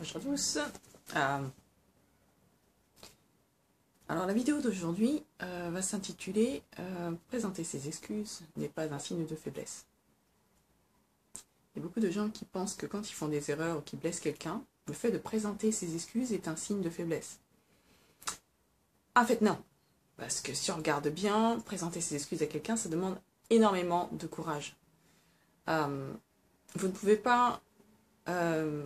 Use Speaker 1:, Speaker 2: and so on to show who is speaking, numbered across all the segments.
Speaker 1: Bonjour à tous. Alors la vidéo d'aujourd'hui va s'intituler Présenter ses excuses n'est pas un signe de faiblesse. Il y a beaucoup de gens qui pensent que quand ils font des erreurs ou qu'ils blessent quelqu'un, le fait de présenter ses excuses est un signe de faiblesse. En fait non, parce que si on regarde bien, présenter ses excuses à quelqu'un, ça demande énormément de courage. Vous ne pouvez pas... je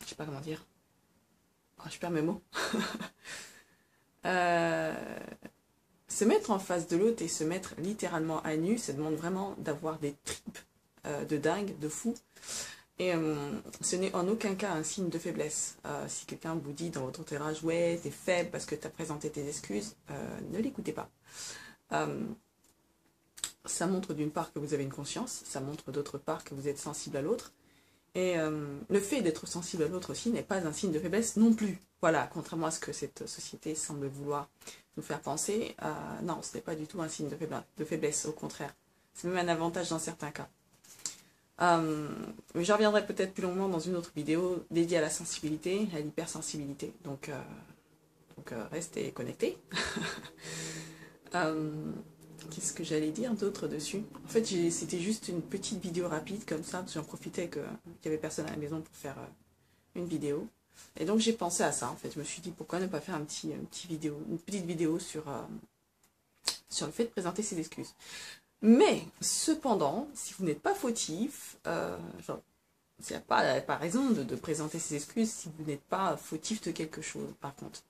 Speaker 1: sais pas comment dire. Oh, je perds mes mots. Se mettre en face de l'autre et se mettre littéralement à nu, ça demande vraiment d'avoir des tripes de dingue, de fou. Et ce n'est en aucun cas un signe de faiblesse. Si quelqu'un vous dit dans votre entourage, ouais, t'es faible parce que t'as présenté tes excuses, ne l'écoutez pas. Ça montre d'une part que vous avez une conscience, ça montre d'autre part que vous êtes sensible à l'autre. Et le fait d'être sensible à l'autre aussi n'est pas un signe de faiblesse non plus. Voilà, contrairement à ce que cette société semble vouloir nous faire penser, non, ce n'est pas du tout un signe de faiblesse, au contraire. C'est même un avantage dans certains cas. J'en reviendrai peut-être plus longuement dans une autre vidéo dédiée à la sensibilité, à l'hypersensibilité. Donc restez connectés. Qu'est-ce que j'allais dire d'autre dessus? En fait, c'était juste une petite vidéo rapide comme ça, parce que j'en profitais qu'il n'y avait personne à la maison pour faire une vidéo. Et donc j'ai pensé à ça, en fait. Je me suis dit, pourquoi ne pas faire une petite vidéo sur le fait de présenter ses excuses. Mais, cependant, si vous n'êtes pas fautif, il n'y a pas raison de présenter ses excuses si vous n'êtes pas fautif de quelque chose, par contre.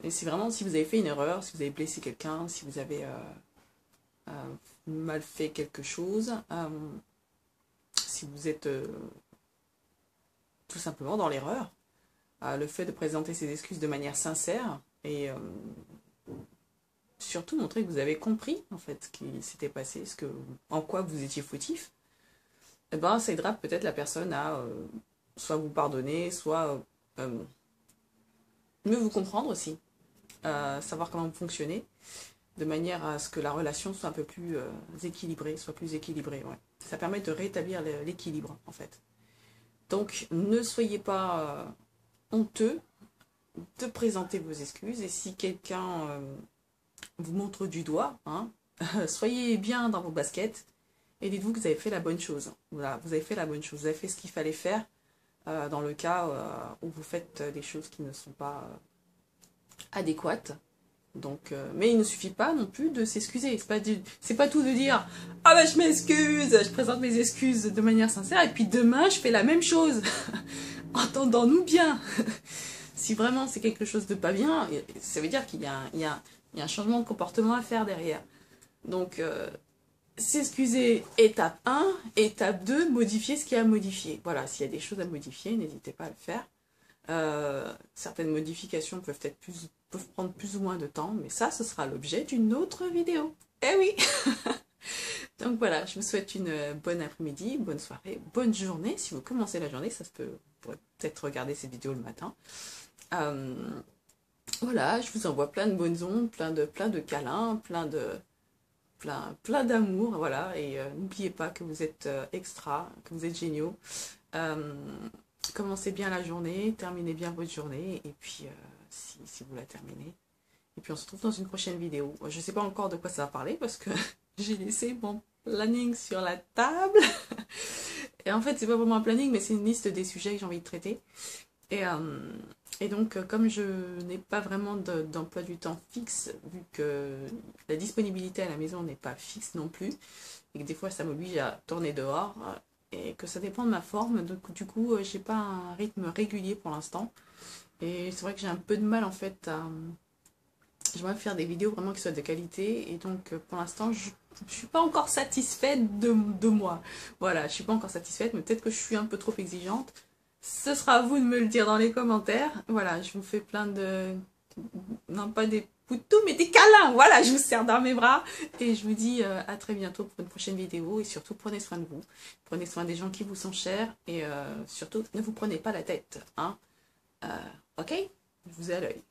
Speaker 1: Et c'est vraiment si vous avez fait une erreur, si vous avez blessé quelqu'un, si vous avez... mal fait quelque chose, si vous êtes tout simplement dans l'erreur, le fait de présenter ses excuses de manière sincère et surtout montrer que vous avez compris en fait ce qui s'était passé, en quoi vous étiez fautif, et ben ça aidera peut-être la personne à soit vous pardonner, soit mieux vous comprendre aussi, savoir comment vous fonctionnez, de manière à ce que la relation soit un peu plus équilibrée, ouais. Ça permet de rétablir l'équilibre, en fait. Donc, ne soyez pas honteux de présenter vos excuses, et si quelqu'un vous montre du doigt, hein, soyez bien dans vos baskets, et dites-vous que vous avez fait la bonne chose. Voilà, vous avez fait la bonne chose, vous avez fait ce qu'il fallait faire, dans le cas où vous faites des choses qui ne sont pas adéquates. Donc, mais il ne suffit pas non plus de s'excuser. C'est pas tout de dire « Ah bah je m'excuse, je présente mes excuses de manière sincère et puis demain je fais la même chose. » Entendons-nous bien. Si vraiment c'est quelque chose de pas bien, ça veut dire qu'il y a un changement de comportement à faire derrière. Donc, s'excuser, étape 1, étape 2, modifier ce qu'il y a à modifier. Voilà, s'il y a des choses à modifier, n'hésitez pas à le faire. Certaines modifications peuvent prendre plus ou moins de temps, mais ça, ce sera l'objet d'une autre vidéo. Eh oui. Donc voilà, je vous souhaite une bonne après-midi, bonne soirée, bonne journée. Si vous commencez la journée, vous pourrez peut-être regarder cette vidéo le matin. Voilà, je vous envoie plein de bonnes ondes, plein de câlins, plein d'amour, voilà. Et n'oubliez pas que vous êtes extra, que vous êtes géniaux. Commencez bien la journée, terminez bien votre journée, et puis si vous la terminez. Et puis on se retrouve dans une prochaine vidéo. Je ne sais pas encore de quoi ça va parler, parce que j'ai laissé mon planning sur la table. Et en fait, c'est pas vraiment un planning, mais c'est une liste des sujets que j'ai envie de traiter. Et donc, comme je n'ai pas vraiment d'emploi du temps fixe, vu que la disponibilité à la maison n'est pas fixe non plus, et que des fois ça m'oblige à tourner dehors, et que ça dépend de ma forme, donc du coup j'ai pas un rythme régulier pour l'instant, et c'est vrai que j'ai un peu de mal en fait à... J'aimerais faire des vidéos vraiment qui soient de qualité, et donc pour l'instant je suis pas encore satisfaite de moi. Voilà, je suis pas encore satisfaite, mais peut-être que je suis un peu trop exigeante. Ce sera à vous de me le dire dans les commentaires. Voilà, je vous fais plein de... Non, pas des poutous, mais des câlins. Voilà, je vous serre dans mes bras. Et je vous dis à très bientôt pour une prochaine vidéo. Et surtout, prenez soin de vous. Prenez soin des gens qui vous sont chers. Et surtout, ne vous prenez pas la tête. Hein. Ok? Je vous ai à l'œil.